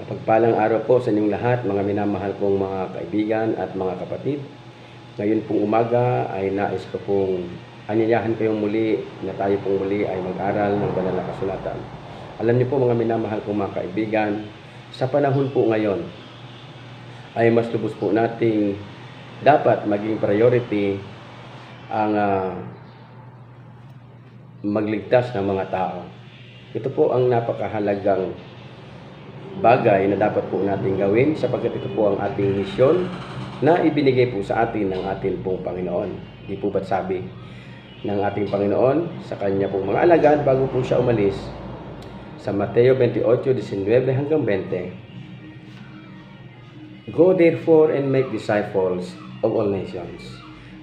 Pagpalang araw po sa inyong lahat, mga minamahal kong mga kaibigan at mga kapatid. Ngayon pong umaga ay nais ko pong anyayahan kayong muli na tayo pong muli ay mag-aral ng banal na kasulatan. Alam niyo po mga minamahal kong mga kaibigan, sa panahon po ngayon ay mas lubos po nating dapat maging priority ang magligtas ng mga tao. Ito po ang napakahalagang bagay na dapat po natin gawin sapagkat ito po ang ating misyon na ibinigay po sa atin ng ating pong Panginoon. Di po ba't sabi ng ating Panginoon sa kanya pong mga alagad bago po siya umalis sa Mateo 28:19 hanggang 20, Go therefore and make disciples of all nations,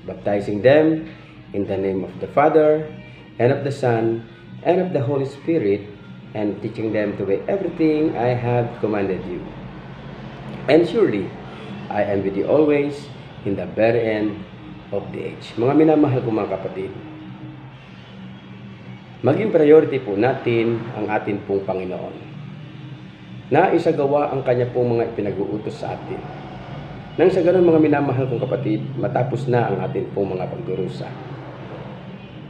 baptizing them in the name of the Father and of the Son and of the Holy Spirit, and teaching them to obey everything I have commanded you. And surely, I am with you always in the very end of the age. Mga minamahal ko mga kapatid, maging priority po natin ang atin pong Panginoon na isagawa ang kanya pong mga ipinag-uutos sa atin. Nang sa ganun mga minamahal kong kapatid, matapos na ang atin pong mga pagdurusa,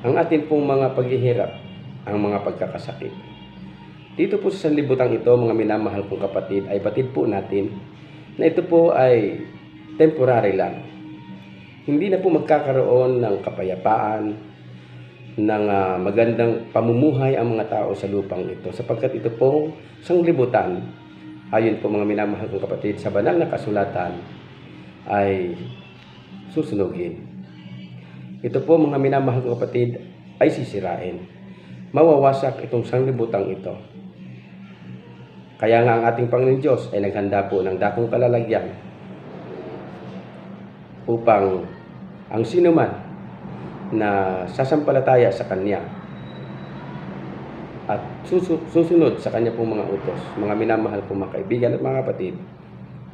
ang atin pong mga paghihirap, ang mga pagkakasakit. Dito po sa sanlibutan ito, mga minamahal kong kapatid, ay batid po natin na ito po ay temporary lang. Hindi na po magkakaroon ng kapayapaan, ng magandang pamumuhay ang mga tao sa lupang ito. Sapagkat ito pong sanglibutan, ayon po mga minamahal kong kapatid, sa banal na kasulatan ay susunugin. Ito po mga minamahal kong kapatid ay sisirain. Mawawasak itong sanglibutan ito. Kaya nga ang ating Panginoon Diyos ay naghanda po ng dakong kalalagyan upang ang sinuman na sasampalataya sa Kanya at susunod sa Kanya pong mga utos, mga minamahal kong mga kaibigan at mga kapatid,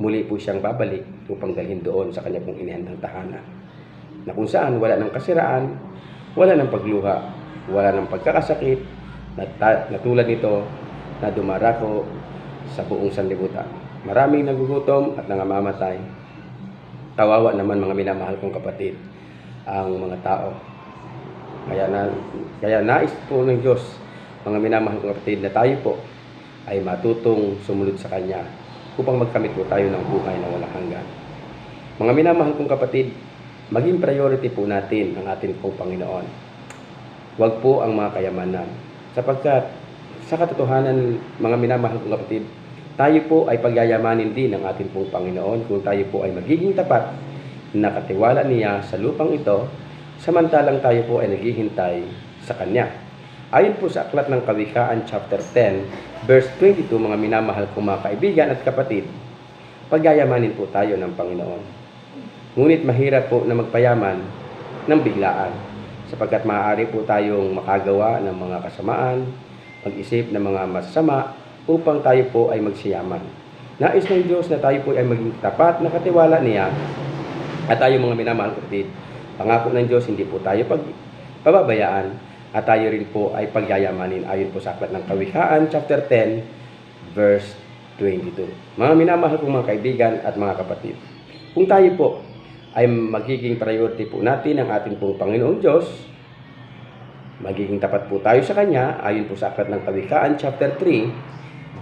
muli po siyang babalik upang dalhin doon sa Kanya pong inihandang tahanan, na kung saan wala ng kasiraan, wala ng pagluha, wala ng pagkakasakit, na tulad nito na dumarako sa buong sanlibutan. Maraming nagugutom at nangamamatay. Kawawa naman mga minamahal kong kapatid ang mga tao. Kaya nais po ng Diyos, mga minamahal kong kapatid, na tayo po ay matutong sumunod sa Kanya upang magkamit po tayo ng buhay na walang hanggan. Mga minamahal kong kapatid, maging priority po natin ang ating pong Panginoon. Huwag po ang mga kayamanan. Sapagkat sa katotohanan, mga minamahal kong kapatid, tayo po ay pagyayamanin din ng ating pong Panginoon kung tayo po ay magiging tapat na katiwala niya sa lupang ito, samantalang tayo po ay naghihintay sa Kanya. Ayon po sa aklat ng Kawikaan chapter 10, verse 22, mga minamahal kong mga kaibigan at kapatid, pagyayamanin po tayo ng Panginoon. Ngunit mahirap po na magpayaman ng biglaan, sapagkat maaari po tayong makagawa ng mga kasamaan, mag-isip ng mga masama upang tayo po ay magsiyaman. Nais ng Diyos na tayo po ay maging tapat na katiwala niya at tayo mga minamahal kapatid, pangako ng Diyos hindi po tayo pababayaan at tayo rin po ay pagyayamanin ayon po sa aklat ng Kawikaan chapter 10 verse 22. Mga minamahal kong mga kaibigan at mga kapatid, kung tayo po ay magiging priority po natin ang ating pong Panginoong Diyos, magiging tapat po tayo sa Kanya, ayon po sa aklat ng Kawikaan chapter 3,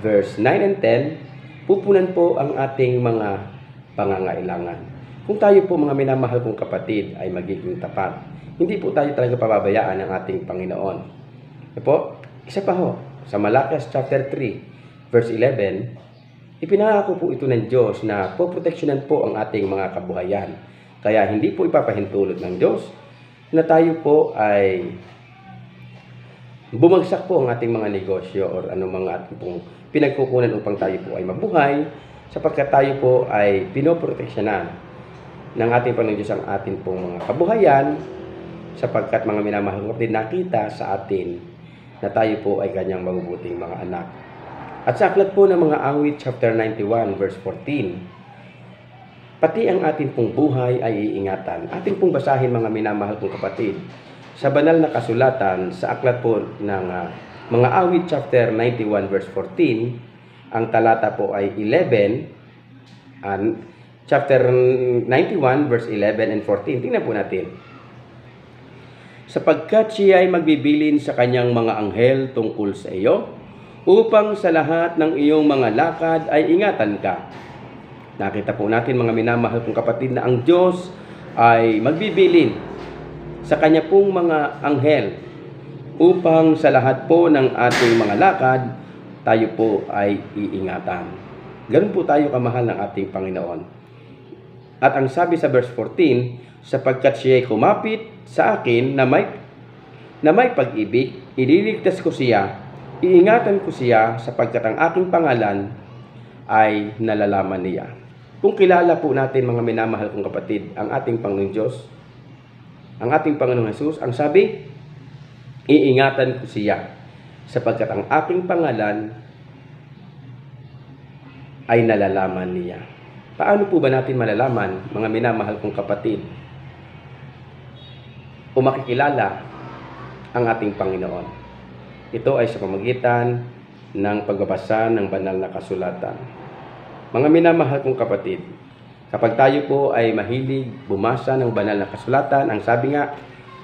verse 9 and 10, pupunan po ang ating mga pangangailangan. Kung tayo po mga minamahal kong kapatid ay magiging tapat, hindi po tayo talaga pababayaan ng ating Panginoon. E po, isa pa ho, sa Malakias chapter 3, verse 11, ipinangako po ito ng Diyos na poproteksyonan po ang ating mga kabuhayan. Kaya hindi po ipapahintulot ng Diyos na tayo po ay bumagsak po ang ating mga negosyo or anumang ating pong pinagkukunan upang tayo po ay mabuhay, sapagkat tayo po ay pinoproteksyonan ng ating Panginoon Diyos ang ating pong mga kabuhayan, sapagkat mga minamahal kapatid, nakita sa atin na tayo po ay kanyang mabubuting mga anak. At sa aklat po ng mga awit chapter 91 verse 14, pati ang ating pong buhay ay iingatan. Ating pong basahin mga minamahal kong kapatid sa banal na kasulatan sa aklat po ng mga awit chapter 91 verse 14, Ang talata po ay 11 and chapter 91 verse 11 and 14. Tingnan po natin. Sapagkat siya ay magbibilin sa kanyang mga anghel tungkol sa iyo, upang sa lahat ng iyong mga lakad ay ingatan ka. Nakita po natin mga minamahal kong kapatid na ang Diyos ay magbibilin sa kanya pong mga anghel upang sa lahat po ng ating mga lakad tayo po ay iingatan. Ganun po tayo kamahal ng ating Panginoon. At ang sabi sa verse 14, sapagkat siya ay kumapit sa akin na may pag-ibig, ililigtas ko siya, iingatan ko siya sapagkat ang aking pangalan ay nalalaman niya. Kung kilala po natin mga minamahal kong kapatid, ang ating Panginoon Diyos, ang ating Panginoong Jesus, ang sabi, iingatan ko siya sapagkat ang aking pangalan ay nalalaman niya. Paano po ba natin malalaman, mga minamahal kong kapatid, o makikilala ang ating Panginoon? Ito ay sa pamamagitan ng pagbabasa ng banal na kasulatan. Mga minamahal kong kapatid, kapag tayo po ay mahilig bumasa ng banal na kasulatan, ang sabi nga,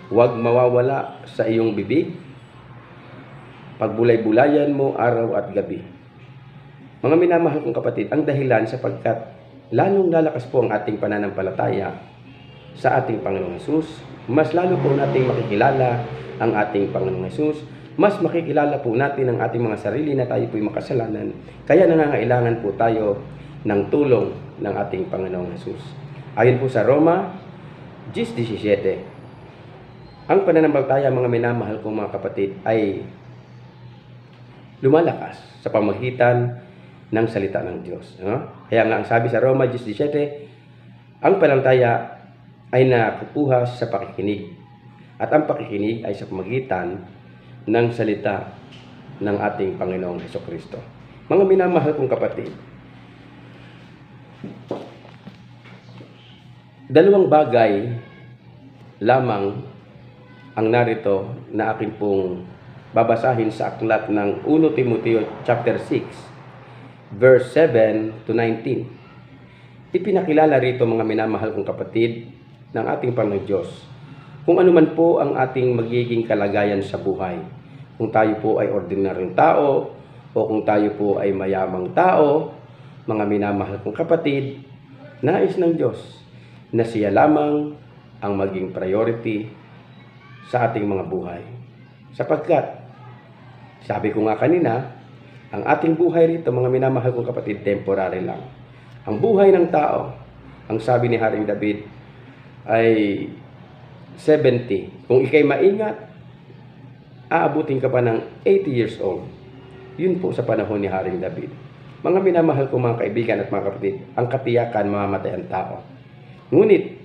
huwag mawawala sa iyong bibig, pagbulay-bulayan mo araw at gabi. Mga minamahal kong kapatid, ang dahilan sapagkat lalong lalakas po ang ating pananampalataya sa ating Panginoong Hesus, mas lalo po nating makikilala ang ating Panginoong Hesus, mas makikilala po natin ang ating mga sarili na tayo po'y makasalanan. Kaya nangangailangan po tayo ng tulong ng ating Panginoong Hesus. Ayon po sa Roma 10:17, ang pananampalataya mga minamahal kong mga kapatid ay lumalakas sa pamamagitan ng salita ng Diyos. Kaya nga ang sabi sa Roma 10:17, ang pananampalataya ay nakukuha sa pakikinig. At ang pakikinig ay sa pamamagitan ng salita ng ating Panginoong Hesukristo. Mga minamahal kong kapatid, dalawang bagay lamang ang narito na akin pong babasahin sa aklat ng 1 Timoteo chapter 6 verse 7 to 19. Ipinakilala rito mga minamahal kong kapatid ng ating Panginoon Diyos kung ano man po ang ating magiging kalagayan sa buhay. Kung tayo po ay ordinaryong tao o kung tayo po ay mayamang tao, mga minamahal kong kapatid, nais ng Diyos na siya lamang ang maging priority sa ating mga buhay. Sapagkat, sabi ko nga kanina, ang ating buhay rito, mga minamahal kong kapatid, temporary lang. Ang buhay ng tao, ang sabi ni Haring David, ay 70. Kung ikay maingat, aabutin ka pa ng 80 years old. Yun po sa panahon ni Haring David. Mga minamahal kong mga kaibigan at mga kapatid, ang katiyakan mamamatay ang tao. Ngunit,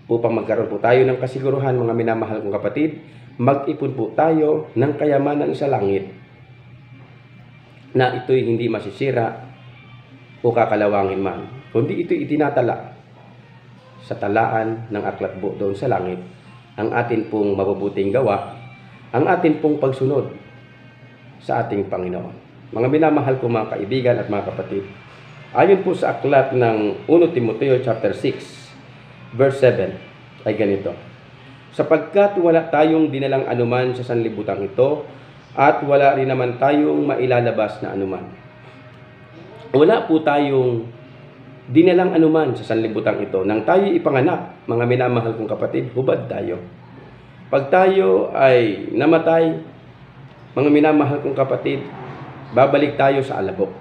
upang magkaroon po tayo ng kasiguruhan, mga minamahal kong kapatid, mag-ipon po tayo ng kayamanan sa langit na ito'y hindi masisira o kakalawangin man, kundi ito'y itinatala sa talaan ng aklat buo doon sa langit, ang atin pong mabubuting gawa, ang atin pong pagsunod sa ating Panginoon. Mga minamahal ko mga kaibigan at mga kapatid, ayon po sa aklat ng 1 Timoteo chapter 6 verse 7 ay ganito, sapagkat wala tayong dinalang anuman sa sanlibutan ito at wala rin naman tayong mailalabas na anuman. Wala po tayong dinalang anuman sa sanlibutan ito. Nang tayo ipanganak, mga minamahal kong kapatid, hubad tayo. Pag tayo ay namatay, mga minamahal kong kapatid, babalik tayo sa alabok.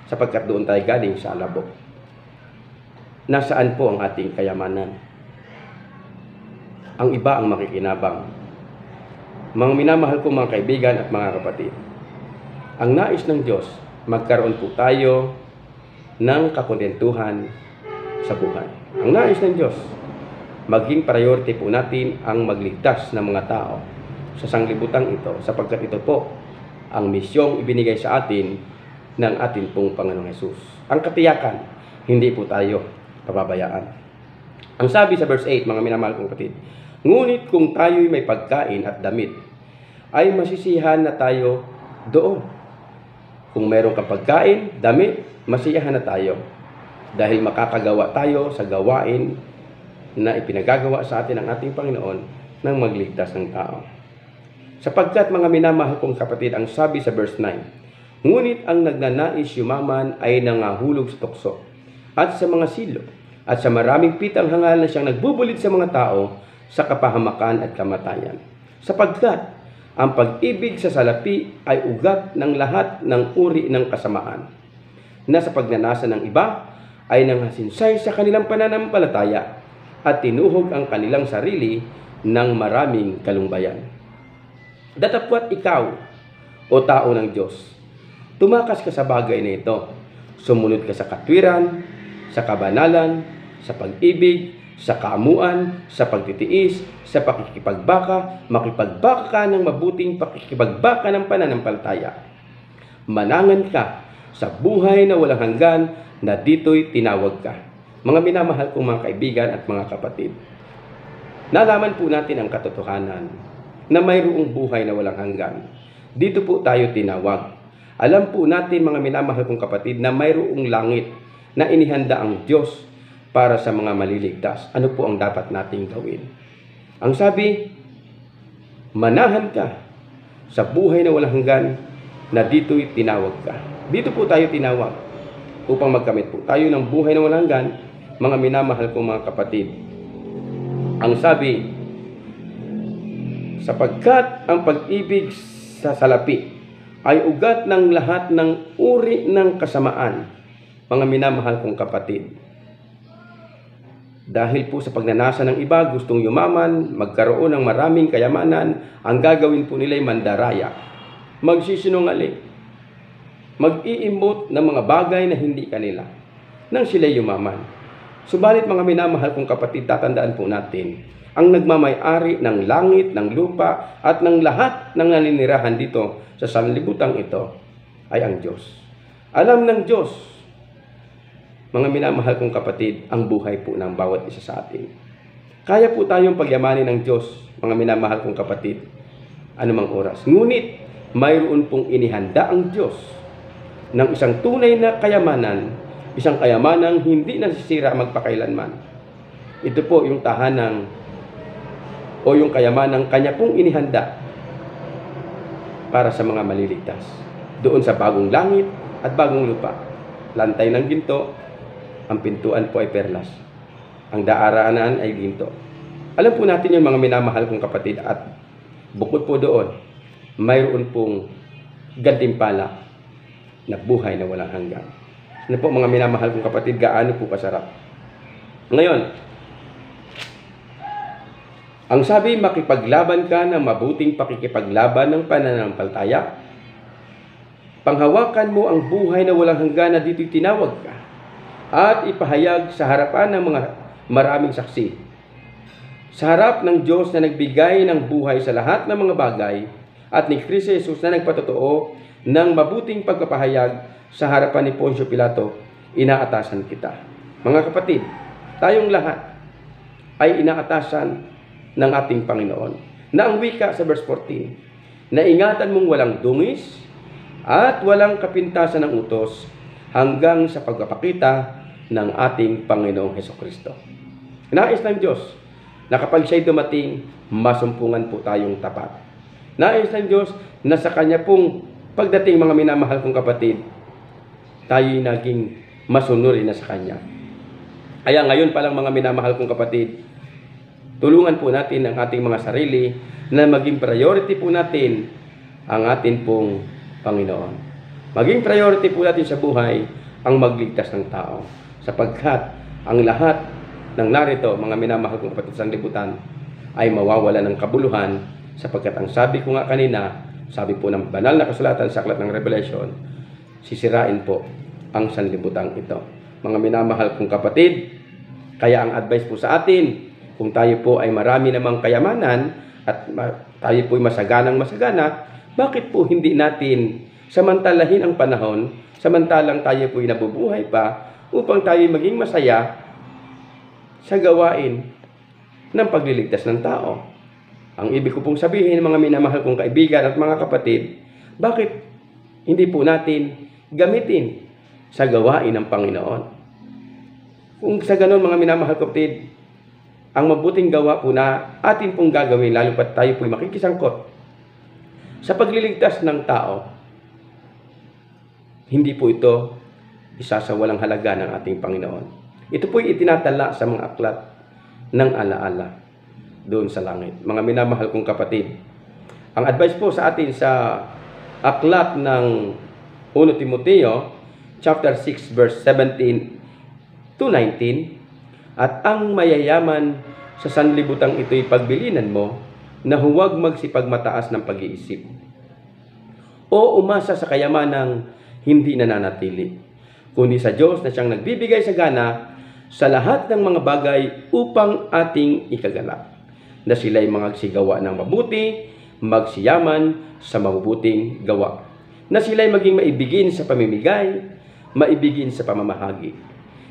Sapagkat doon tayo galing sa alabok. Nasaan po ang ating kayamanan? Ang iba ang makikinabang. Mga minamahal kong mga kaibigan at mga kapatid, ang nais ng Diyos, magkaroon po tayo ng kakontentuhan sa buhay. Ang nais ng Diyos, maging priority po natin ang magligtas ng mga tao sa sanglibutang ito, sapagkat ito po ang misyong ibinigay sa atin ng atin pong Panginoong Hesus. Ang katiyakan, hindi po tayo pababayaan. Ang sabi sa verse 8, mga minamahal kong kapatid, ngunit kung tayo'y may pagkain at damit, ay masisihan na tayo doon. Kung meron kang pagkain, damit, masiyahan na tayo. Dahil makakagawa tayo sa gawain na ipinagagawa sa atin ng ating Panginoon ng magligtas ng tao. Sapagkat mga minamahal kong kapatid, ang sabi sa verse 9, ngunit ang nagnanais yumaman ay nangahulog sa tukso at sa mga silo at sa maraming pitang hangal na siyang nagbubulit sa mga tao sa kapahamakan at kamatayan. Sapagkat ang pag-ibig sa salapi ay ugat ng lahat ng uri ng kasamaan, na sa pagnanasa ng iba ay nanghasinsay sa kanilang pananampalataya at tinuhog ang kanilang sarili ng maraming kalumbayan. Datapwat ikaw, o tao ng Diyos, tumakas ka sa bagay na ito. Sumunod ka sa katwiran, sa kabanalan, sa pag-ibig, sa kaamuan, sa pagtitiis, sa pakikipagbaka, makipagbaka ka ng mabuting pakikipagbaka ng pananampalataya. Manangan ka sa buhay na walang hanggan na dito'y tinawag ka. Mga minamahal kong mga kaibigan at mga kapatid, nalaman po natin ang katotohanan na mayroong buhay na walang hanggan. Dito po tayo tinawag. Alam po natin mga minamahal kong kapatid na mayroong langit na inihanda ang Diyos para sa mga maliligtas. Ano po ang dapat nating gawin? Ang sabi, manahan ka sa buhay na walang hanggan na dito'y tinawag ka. Dito po tayo tinawag upang magkamit po tayo ng buhay na walang hanggan, mga minamahal kong mga kapatid. Ang sabi, sapagkat ang pag-ibig sa salapi ay ugat ng lahat ng uri ng kasamaan, mga minamahal kong kapatid. Dahil po sa pagnanasa ng iba, gustong yumaman, magkaroon ng maraming kayamanan, ang gagawin po nila ay mandaraya, magsisinungaling, mag-iimbot ng mga bagay na hindi kanila, nang sila yumaman. Subalit mga minamahal kong kapatid, tatandaan po natin, ang nagmamay-ari ng langit, ng lupa, at ng lahat ng naninirahan dito sa sanlibutang ito ay ang Diyos. Alam ng Diyos, mga minamahal kong kapatid, ang buhay po ng bawat isa sa atin. Kaya po tayong pagyamanin ng Diyos, mga minamahal kong kapatid, anumang oras. Ngunit, mayroon pong inihanda ang Diyos ng isang tunay na kayamanan, isang kayamanang hindi nasisira magpakailanman. Ito po yung tahanang o yung kayamanang kanya pong inihanda para sa mga maliligtas. Doon sa bagong langit at bagong lupa. Lantay ng ginto, ang pintuan po ay perlas. Ang daaraanan ay ginto. Alam po natin yung mga minamahal kong kapatid, at bukod po doon, mayroon pong gantimpala na buhay na walang hanggan. Ano po mga minamahal kong kapatid, gaano po kasarap. Ngayon, ang sabi, makipaglaban ka ng mabuting pakikipaglaban ng pananampalataya. Panghawakan mo ang buhay na walang hanggan na dito'y tinawag ka, at ipahayag sa harapan ng mga maraming saksi. Sa harap ng Diyos na nagbigay ng buhay sa lahat ng mga bagay, at ni Kristo Jesus na nagpatotoo ng mabuting pagpapahayag sa harapan ni Poncio Pilato, inaatasan kita. Mga kapatid, tayong lahat ay inaatasan ng ating Panginoon. Na ang wika sa verse 14, na ingatan mong walang dungis at walang kapintasan ng utos hanggang sa pagpapakita ng ating Panginoong Hesukristo. Nais ng Diyos na kapag siya'y dumating, masumpungan po tayong tapat. Nais ng Diyos na sa Kanya pong pagdating, mga minamahal kong kapatid, tayo'y naging masunurin na sa Kanya. Kaya ngayon pa lang mga minamahal kong kapatid, tulungan po natin ang ating mga sarili na maging priority po natin ang atin pong Panginoon. Maging priority po natin sa buhay ang magligtas ng tao. Sapagkat ang lahat ng narito, mga minamahal kong kapatid sa libutan, ay mawawala ng kabuluhan, sapagkat ang sabi ko nga kanina, sabi po ng banal na kasulatan sa aklat ng Revelation, sisirain po ang sanlibutang ito. Mga minamahal kong kapatid, kaya ang advice po sa atin, kung tayo po ay marami namang kayamanan at tayo po ay masagana, bakit po hindi natin samantalahin ang panahon, samantalang tayo po ay nabubuhay pa, upang tayo maging masaya sa gawain ng pagliligtas ng tao. Ang ibig ko pong sabihin, mga minamahal kong kaibigan at mga kapatid, bakit hindi po natin gamitin sa gawain ng Panginoon. Kung sa ganon, mga minamahal kapatid, ang mabuting gawa po na atin pong gagawin, lalo pat tayo po'y makikisangkot sa pagliligtas ng tao, hindi po ito isasawalang halaga ng ating Panginoon. Ito po'y itinatala sa mga aklat ng alaala doon sa langit. Mga minamahal kong kapatid, ang advice po sa atin sa aklat ng 1 Timoteo, chapter 6, verse 17 to 19, at ang mayayaman sa sanlibutang ito'y pagbilinan mo na huwag magsipagmataas ng pag-iisip o umasa sa kayamanang hindi nananatili, kundi sa Diyos na siyang nagbibigay sa gana sa lahat ng mga bagay upang ating ikagalak, na sila'y magsigawa ng mabuti, magsiyaman sa mabubuting gawa, na sila'y maging maibigin sa pamimigay, maibigin sa pamamahagi,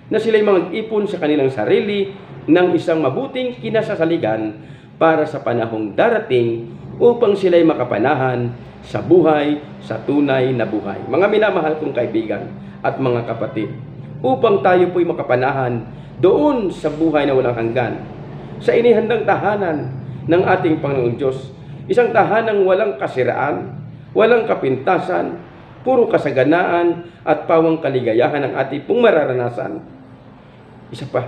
na sila'y mag-ipon sa kanilang sarili ng isang mabuting kinasasaligan para sa panahong darating upang sila'y makapanahan sa buhay, sa tunay na buhay. Mga minamahal kong kaibigan at mga kapatid, upang tayo po'y makapanahan doon sa buhay na walang hanggan, sa inihandang tahanan ng ating Panginoong Diyos, isang tahanang walang kasiraan, walang kapintasan, puro kasaganaan at pawang kaligayahan ang ating pong mararanasan. Isa pa,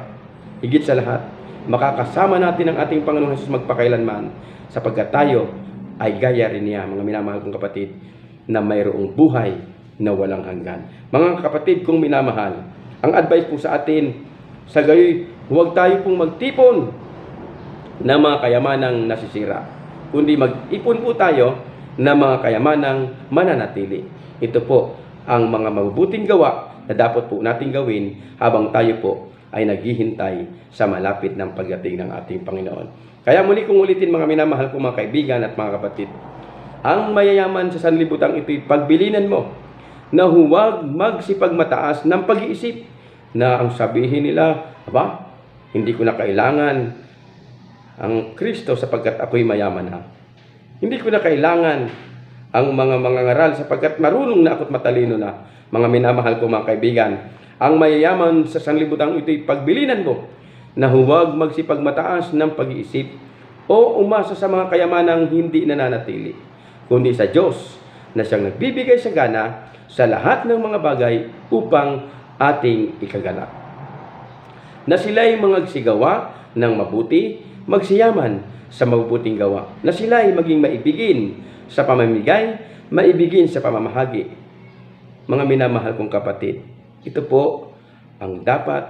higit sa lahat, makakasama natin ang ating Panginoong Jesus magpakailanman, sapagkat tayo ay gaya rin niya, mga minamahal kong kapatid, na mayroong buhay na walang hanggan. Mga kapatid kong minamahal, ang advice po sa atin, sa gayoy, huwag tayo pong magtipon ng mga kayamanang nasisira, kundi mag-ipon po tayo ng mga kayamanang mananatili. Ito po ang mga mabubuting gawa na dapat po nating gawin habang tayo po ay naghihintay sa malapit ng pagdating ng ating Panginoon. Kaya muli kong ulitin, mga minamahal kong mga kaibigan at mga kapatid, ang mayayaman sa sanlibutan ito'y pagbilinan mo na huwag magsipagmataas ng pag-iisip, na ang sabihin nila, aba, hindi ko na kailangan ang Kristo sapagkat ako'y mayaman na. Hindi ko na kailangan ang mga ngaral sapagkat marunong na ako't matalino na. Mga minamahal ko mga kaibigan, ang mayayaman sa sanlibutan ito'y pagbilinan mo na huwag magsipagmataas ng pag-iisip o umasa sa mga kayamanang hindi nananatili, kundi sa Diyos na siyang nagbibigay sa gana sa lahat ng mga bagay upang ating ikaganap, na sila'y magsigawa ng mabuti, magsiyaman sa mabubuting gawa, na sila'y maging maibigin sa pamamigay, maibigin sa pamamahagi. Mga minamahal kong kapatid, ito po ang dapat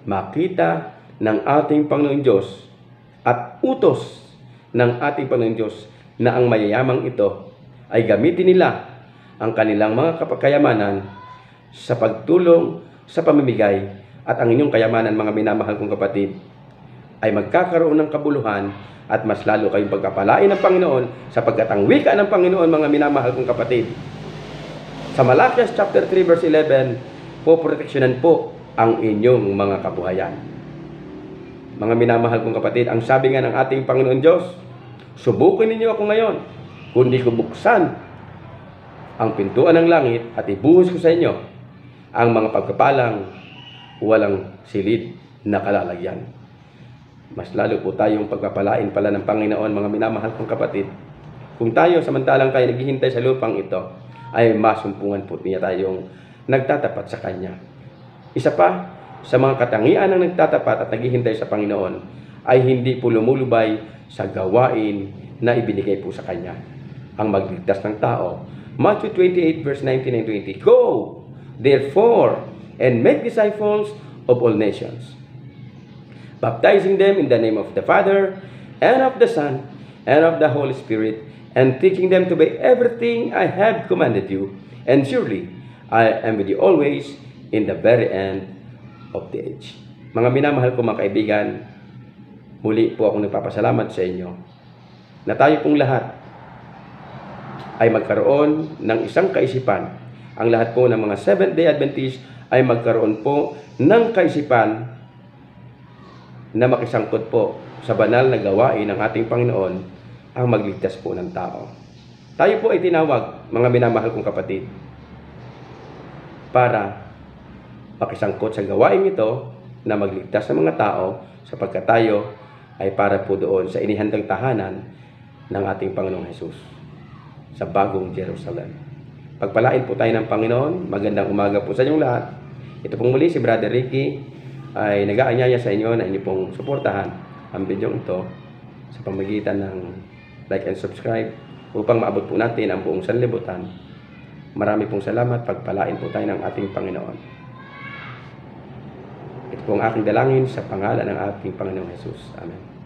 makita ng ating Panginoon Diyos at utos ng ating Panginoon Diyos, na ang mayayamang ito ay gamitin nila ang kanilang mga kayamanan sa pagtulong sa pamimigay, at ang inyong kayamanan, mga minamahal kong kapatid, ay magkakaroon ng kabuluhan at mas lalo kayong pagkapalain ng Panginoon, sapagkat ang wika ng Panginoon, mga minamahal kong kapatid, sa Malakias chapter 3 verse 11, poproteksyonan po ang inyong mga kabuhayan. Mga minamahal kong kapatid, ang sabi nga ng ating Panginoon Diyos, subukin ninyo ako ngayon, kundi ko buksan ang pintuan ng langit at ibuhos ko sa inyo ang mga pagkapalang walang silid na kalalagyan. Mas lalo po tayong pagpapalain pala ng Panginoon, mga minamahal kong kapatid, kung tayo samantalang tayo naghihintay sa lupang ito, ay masumpungan po niya tayong nagtatapat sa Kanya. Isa pa sa mga katangian ng nagtatapat at naghihintay sa Panginoon ay hindi po lumulubay sa gawain na ibinigay po sa Kanya, ang magligtas ng tao. Matthew 28 verse 19 and 20, Go therefore and make disciples of all nations, baptizing them in the name of the Father and of the Son and of the Holy Spirit, and teaching them to obey everything I have commanded you, and surely I am with you always in the very end of the age. Mga minamahal ko mga kaibigan, muli po akong nagpapasalamat sa inyo na tayo pong lahat ay magkaroon ng isang kaisipan. Ang lahat po ng mga Seventh-day Adventist ay magkaroon po ng kaisipan na makisangkot po sa banal na gawain ng ating Panginoon, ang magligtas po ng tao. Tayo po ay tinawag, mga minamahal kong kapatid, para makisangkot sa gawain ito na magligtas sa mga tao, sapagkat tayo ay para po doon sa inihandang tahanan ng ating Panginoong Hesus sa bagong Jerusalem. Pagpalain po tayo ng Panginoon. Magandang umaga po sa inyong lahat. Ito pong muli si Brother Ricky ay nag-aanyaya sa inyo na inyo pong suportahan ang video ito sa pamamagitan ng like and subscribe upang maabot po natin ang buong sanlibutan. Marami pong salamat. Pagpalain po tayo ng ating Panginoon. Ito po ang aking dalangin sa pangalan ng ating Panginoong Hesus. Amen.